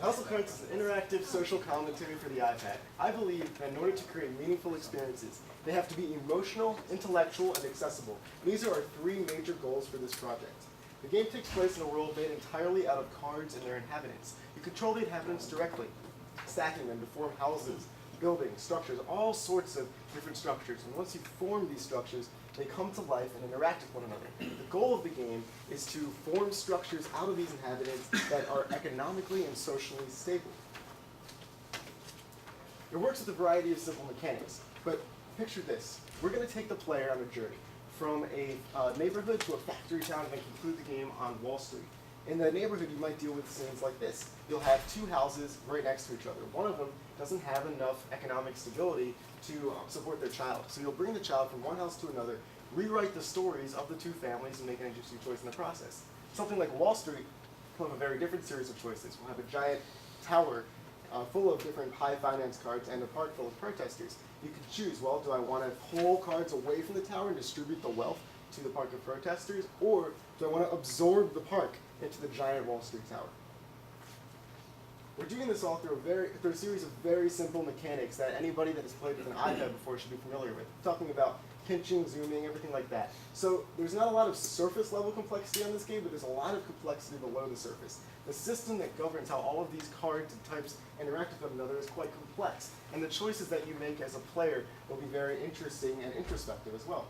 House of Cards is an interactive social commentary for the iPad. I believe that in order to create meaningful experiences, they have to be emotional, intellectual, and accessible. These are our three major goals for this project. The game takes place in a world made entirely out of cards and their inhabitants. You control the inhabitants directly, stacking them to form houses, buildings, structures, all sorts of different structures. And once you form these structures, they come to life and interact with one another. The goal of the game is to form structures out of these inhabitants that are economically and socially stable. It works with a variety of simple mechanics, but picture this. We're going to take the player on a journey from a neighborhood to a factory town and then conclude the game on Wall Street. In the neighborhood, you might deal with scenes like this. You'll have two houses right next to each other. One of them doesn't have enough economic stability to support their child. So you'll bring the child from one house to another, rewrite the stories of the two families, and make an interesting choice in the process. Something like Wall Street will have a very different series of choices. We'll have a giant tower full of different high finance cards and a park full of protesters. You can choose, well, do I want to pull cards away from the tower and distribute the wealth to the park of protesters, or do I want to absorb the park into the giant Wall Street tower? We're doing this all through a series of very simple mechanics that anybody that has played with an iPad before should be familiar with. We're talking about pinching, zooming, everything like that. So there's not a lot of surface level complexity on this game, but there's a lot of complexity below the surface. The system that governs how all of these cards and types interact with one another is quite complex, and the choices that you make as a player will be very interesting and introspective as well.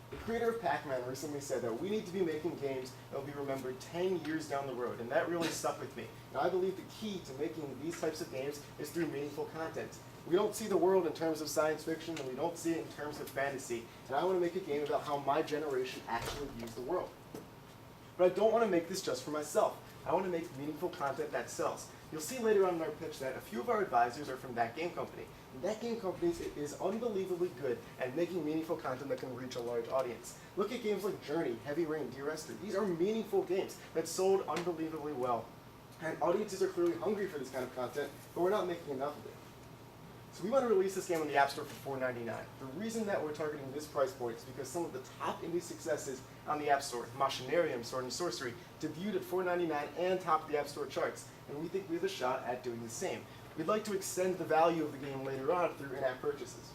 The creator of Pac-Man recently said that we need to be making games that will be remembered 10 years down the road, and that really stuck with me. Now, I believe the key to making these types of games is through meaningful content. We don't see the world in terms of science fiction, and we don't see it in terms of fantasy, and I want to make a game about how my generation actually views the world. But I don't want to make this just for myself. I want to make meaningful content that sells. You'll see later on in our pitch that a few of our advisors are from That Game Company. And That Game Company is unbelievably good at making meaningful content that can reach a large audience. Look at games like Journey, Heavy Rain, Dear Esther. These are meaningful games that sold unbelievably well. And audiences are clearly hungry for this kind of content, but we're not making enough of it. So we want to release this game on the App Store for $4.99. The reason that we're targeting this price point is because some of the top indie successes on the App Store, Machinarium, Sword and Sorcery, debuted at $4.99 and topped the App Store charts, and we think we have a shot at doing the same. We'd like to extend the value of the game later on through in-app purchases.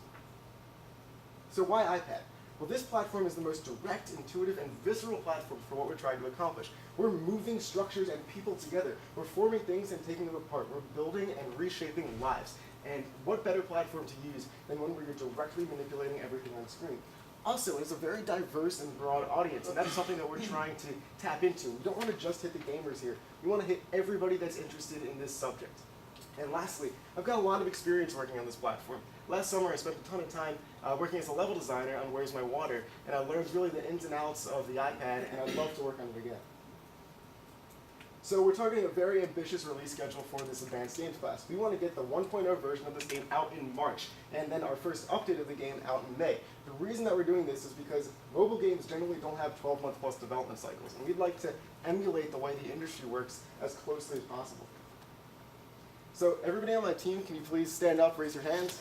So why iPad? Well, this platform is the most direct, intuitive, and visceral platform for what we're trying to accomplish. We're moving structures and people together. We're forming things and taking them apart. We're building and reshaping lives. And what better platform to use than one where you're directly manipulating everything on screen? Also, it's a very diverse and broad audience, and that's something that we're trying to tap into. We don't want to just hit the gamers here. We want to hit everybody that's interested in this subject. And lastly, I've got a lot of experience working on this platform. Last summer, I spent a ton of time working as a level designer on Where's My Water, and I learned really the ins and outs of the iPad, and I'd love to work on it again. So we're targeting a very ambitious release schedule for this advanced games class. We want to get the 1.0 version of this game out in March, and then our first update of the game out in May. The reason that we're doing this is because mobile games generally don't have 12-month plus development cycles, and we'd like to emulate the way the industry works as closely as possible. So everybody on my team, can you please stand up, raise your hands?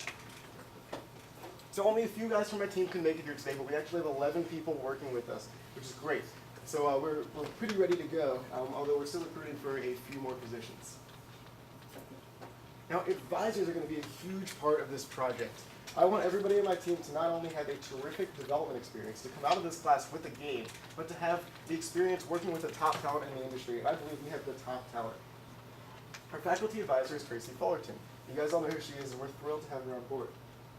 So only a few guys from my team can make it here today, but we actually have 11 people working with us, which is great. So we're pretty ready to go, although we're still recruiting for a few more positions. Now, advisors are going to be a huge part of this project. I want everybody on my team to not only have a terrific development experience, to come out of this class with a game, but to have the experience working with the top talent in the industry, and I believe we have the top talent. Our faculty advisor is Tracy Fullerton. You guys all know who she is, and we're thrilled to have her on board.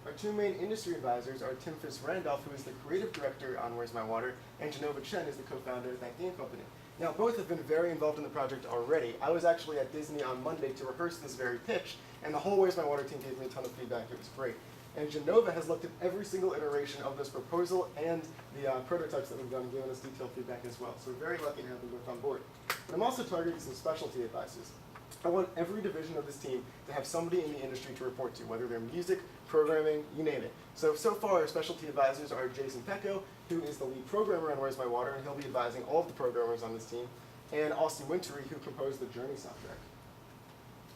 Our two main industry advisors are Tim Fiss-Randolph, who is the creative director on Where's My Water, and Genova Chen is the co-founder of That Game Company. Now, both have been very involved in the project already. I was actually at Disney on Monday to rehearse this very pitch, and the whole Where's My Water team gave me a ton of feedback. It was great. And Genova has looked at every single iteration of this proposal and the prototypes that we've done and given us detailed feedback as well. So we're very lucky to have them both on board. But I'm also targeting some specialty advisors. I want every division of this team to have somebody in the industry to report to, whether they're music, programming, you name it. So far our specialty advisors are Jason Pecco, who is the lead programmer on Where's My Water, and he'll be advising all of the programmers on this team, and Austin Wintory, who composed the Journey soundtrack.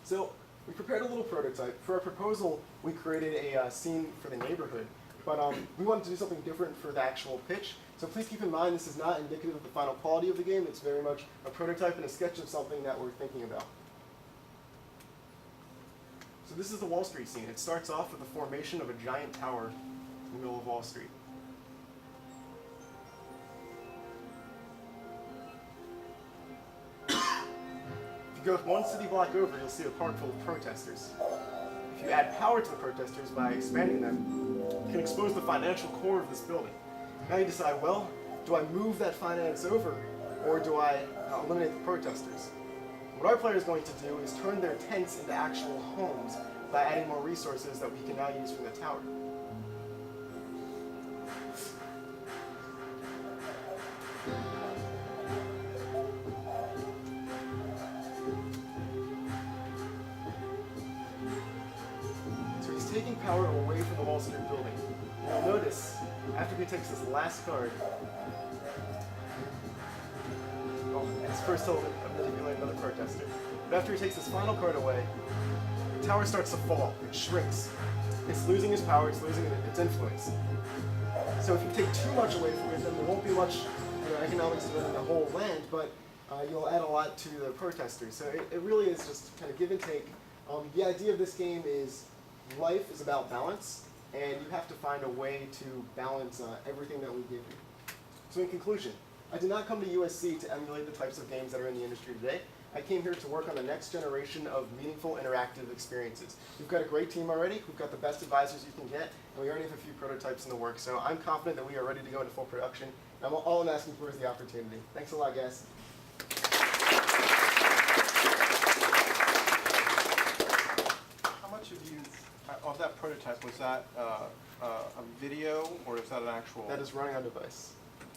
So we prepared a little prototype. For our proposal, we created a scene for the neighborhood, but we wanted to do something different for the actual pitch. So please keep in mind this is not indicative of the final quality of the game. It's very much a prototype and a sketch of something that we're thinking about. So this is the Wall Street scene. It starts off with the formation of a giant tower in the middle of Wall Street. If you go one city block over, you'll see a park full of protesters. If you add power to the protesters by expanding them, you can expose the financial core of this building. Now you decide, well, do I move that finance over, or do I eliminate the protesters? What our player is going to do is turn their tents into actual homes by adding more resources that we can now use from the tower. So he's taking power away from the Wall Street building. You'll notice, after he takes this last card, it's first he'll manipulate another protester. But after he takes this final card away, the tower starts to fall. It shrinks. It's losing its power. It's losing its influence. So if you take too much away from it, then there won't be much economics within the whole land, but you'll add a lot to the protesters. So it really is just kind of give and take. The idea of this game is life is about balance, and you have to find a way to balance everything that we give you. So in conclusion, I did not come to USC to emulate the types of games that are in the industry today. I came here to work on the next generation of meaningful interactive experiences. We've got a great team already. We've got the best advisors you can get, and we already have a few prototypes in the works. So I'm confident that we are ready to go into full production. And all I'm asking for is the opportunity. Thanks a lot, guys. How much of you, of that prototype, was that a video, or is that an actual? That is running on device.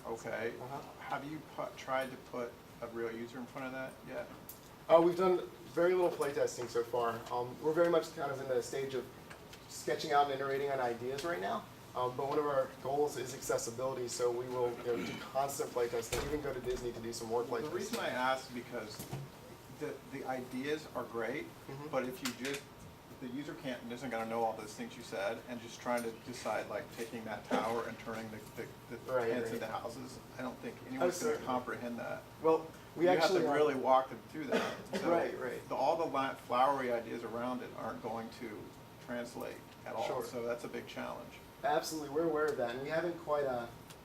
Okay. Have you tried to put a real user in front of that yet? We've done very little playtesting so far. We're very much kind of in the stage of sketching out and iterating on ideas right now. But one of our goals is accessibility, so we will do constant playtesting, even go to Disney to do some more playtesting. The reason I ask is because the ideas are great, but if you just, the user isn't going to know all those things you said, and just trying to decide, like taking that tower and turning the tents into houses, I don't think anyone's going to comprehend that. Well, we have actually to really walk them through that. So right. All the flowery ideas around it aren't going to translate at all. Sure. So that's a big challenge. Absolutely, we're aware of that, and we haven't quite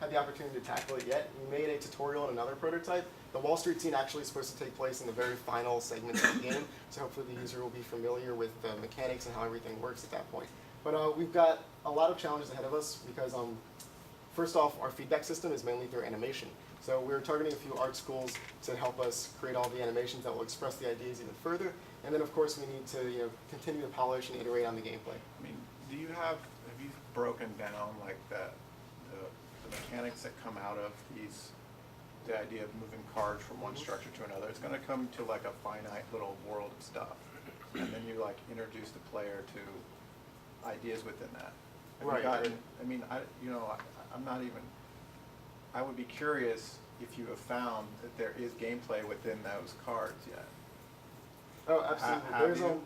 had the opportunity to tackle it yet. We made a tutorial and another prototype. The Wall Street scene actually is supposed to take place in the very final segments of the game, so hopefully the user will be familiar with the mechanics and how everything works at that point. But we've got a lot of challenges ahead of us because, first off, our feedback system is mainly through animation. So we're targeting a few art schools to help us create all the animations that will express the ideas even further. And then, of course, we need to continue to polish and iterate on the gameplay. I mean, have you broken down like the mechanics that come out of the idea of moving cards from one structure to another? It's going to come to like a finite little world of stuff, and then you like introduce the player to ideas within that. I mean, I'm not even. I would be curious if you have found that there is gameplay within those cards yet. Oh, absolutely.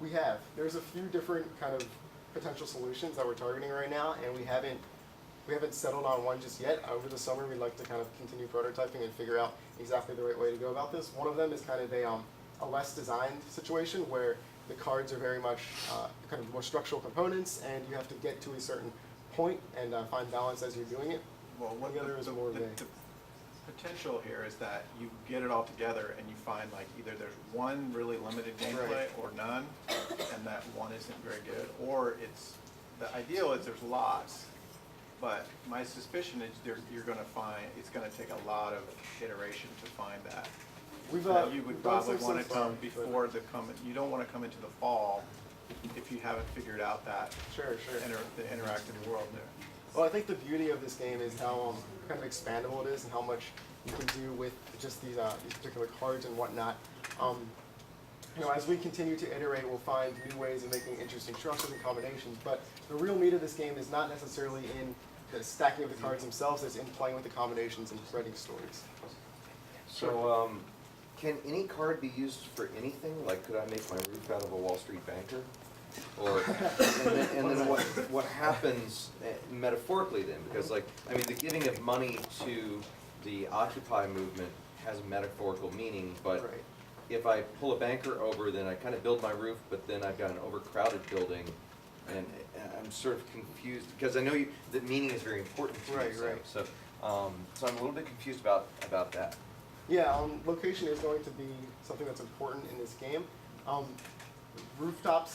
We have. There's a few different kind of potential solutions that we're targeting right now, and we haven't settled on one just yet. Over the summer, we'd like to kind of continue prototyping and figure out exactly the right way to go about this. One of them is kind of a less designed situation where the cards are very much kind of more structural components, and you have to get to a certain point and find balance as you're doing it. Well, the potential here is that you get it all together and you find like either there's one really limited gameplay or none, and that one isn't very good, or the ideal is there's lots. But my suspicion is you're going to find it's going to take a lot of iteration to find that. You would probably want to come before you don't want to come into the fall if you haven't figured out that the interactive world there. Well, I think the beauty of this game is how kind of expandable it is and how much you can do with just these particular cards and whatnot. As we continue to iterate, we'll find new ways of making interesting structures and combinations. But the real meat of this game is not necessarily in the stacking of the cards themselves; it's in playing with the combinations and writing stories. So, can any card be used for anything? Like, could I make my roof out of a Wall Street banker? Or and then what happens metaphorically then? Because the giving of money to the Occupy movement has a metaphorical meaning, but if I pull a banker over, then I kind of build my roof, but then I've got an overcrowded building, and I'm sort of confused, because I know that meaning is very important to you. Right, So- right. So, so I'm a little bit confused about that. Yeah, location is going to be something that's important in this game. Rooftop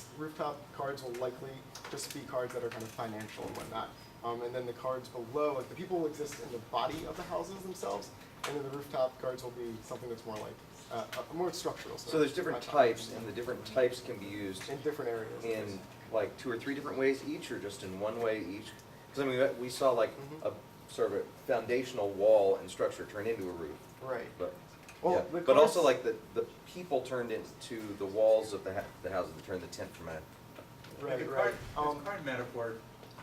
cards will likely just be cards that are kind of financial and whatnot. And then the cards below, like the people will exist in the body of the houses themselves, and then the rooftop cards will be something that's more like more structural. So there's different types, and the different types can be used in different areas. in like 2 or 3 different ways each, or just in one way each? Because I mean, we saw like a sort of a foundational wall and structure turn into a roof. Right. But, Well, yeah. the But also cards- like the people turned into the walls of the houses that turned the tent from a. Right, The right. card metaphor,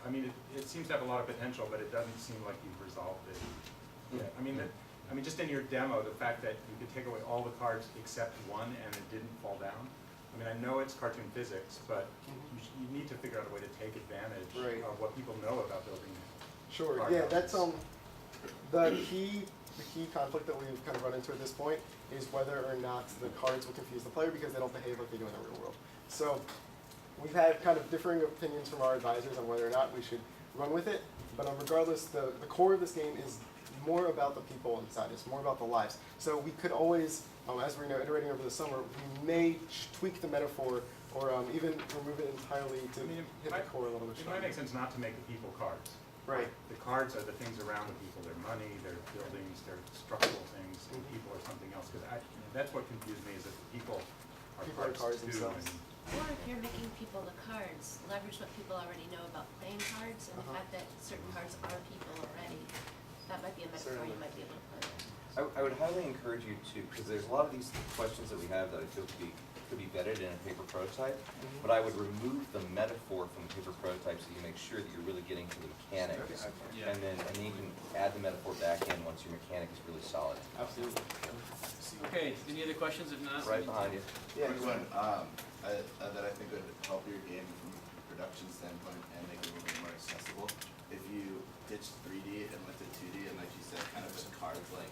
I mean, it seems to have a lot of potential, but it doesn't seem like you've resolved it yet. I mean, just in your demo, the fact that you could take away all the cards except one and it didn't fall down. I mean, I know it's cartoon physics, but you need to figure out a way to take advantage Right. of what people know about building. Sure. card Yeah, that's houses. the key conflict that we've kind of run into at this point is whether or not the cards will confuse the player because they don't behave like they do in the real world. So we've had kind of differing opinions from our advisors on whether or not we should run with it. But regardless, the core of this game is more about the people inside. It's more about the lives. So we could always, as we're iterating over the summer, we may tweak the metaphor or even remove it entirely to I mean, hit the core a little bit It might stronger. make sense not to make the people cards. Right. The cards are the things around the people, their money, their buildings, their structural things, and people are something else. Because that's what confused me, is that the people are People are cards cards too. themselves. Or if you're making people the cards, leverage what people already know about playing cards and the fact that certain cards are people already. That might be a metaphor Certainly. you might be able to play with. I would highly encourage you to, because there's a lot of these questions that we have that I feel could be vetted in a paper prototype, but I would remove the metaphor from the paper prototype so you make sure that you're really getting to the mechanics. Yeah. And then you can add the metaphor back in once your mechanic is really solid. Absolutely. Okay, any other questions? If not, Right behind you. Yeah. Quick one, that I think would help your game from a production standpoint and make it a little bit more accessible. If you ditched 3D and went to 2D and like you said, kind of put cards like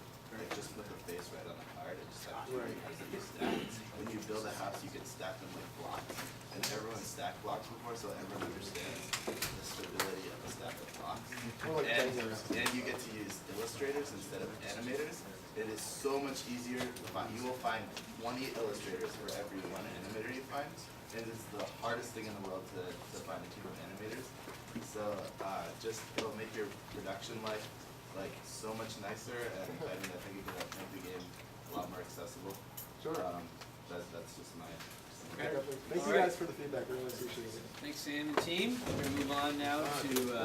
just put the face right on the card and just have 2D cards that you stack. When you build a house, you can stack them like blocks. And everyone's stacked blocks before, so everyone understands the stability of a stack of blocks. More like And, Legos. and you get to use illustrators instead of animators. It is so much easier to find. You will find 20 illustrators for every one animator you find. And it's the hardest thing in the world to find a team of animators. So just it'll make your production life like so much nicer, and I mean I think it could make the game a lot more accessible. Sure. That's just my. Okay. Thank you All right. guys for the feedback. We really appreciate it. thanks Sam and team. We're gonna move on now to